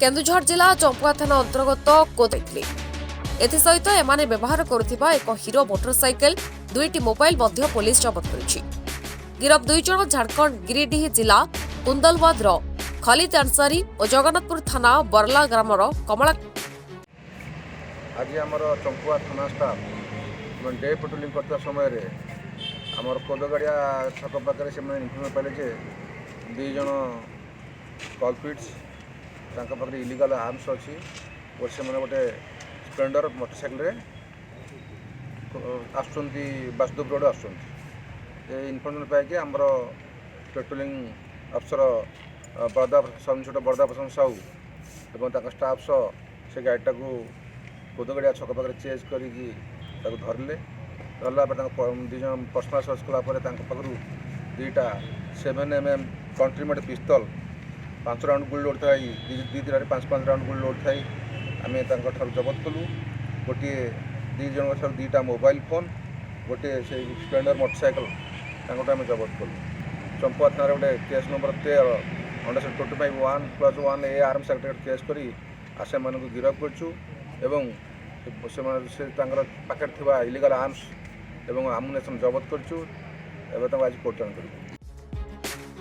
केन्दुझर जिला चंपुआ थाना अंतर्गत कोदैथिले एसत एमाने व्यवहार करुथिबा एक हीरो मोटरसाइकेल दुईटी मोबाइल मध्य पुलिस जबत करिछि। गिरफ दुई जन झारखंड गिरिडीह जिला कुंदलवादर खलिद अंसारी और जगन्नाथपुर थाना बरला ग्रामर कमला। आज आमर चंपुआ थाना स्टाफ डे पेट्रोलिंग करता समय आमर कोदगाड़िया छक पाखे से इनफर्मेशन पाइले जे दुई जन कल्प्रिट्स पाखे इलिगाल आर्म्स अच्छी और से गोटे स्प्लेंडर मोटरसाइकेल आसुँच बासुदेव रोड आसुँच इनफर्मेशन पाइक आमर पेट्रोलिंग अफसर बरदा सब इन्स्पेक्टर बरदा प्रसाद साहू और स्टाफ सह से गाड़ीटा को कोदगाड़िया छक पाखे चेज कर धरले धरला दुई जन पर्सनाल सर्च कलापर दुईटा 7mm कंट्रीमेड पिस्तल 5 राउंड गुली लोड था दी दिनारे 5 राउंड गुली लोड था आम जबत कलु गोटे दी जन दुईटा मोबाइल फोन गोटे से स्प्लेंडर मोटरसाइकेल आम जबत कलु। चंपुआ थाना गोटे केस नंबर 13 अंडर 25(1+1) ए आर्म्स एक्ट केस कर आसामी मान गिरफ कर पाखे इलिगाल आर्म्स एवं आमुनेशन जबत कर आज कोर्ट चालान कर।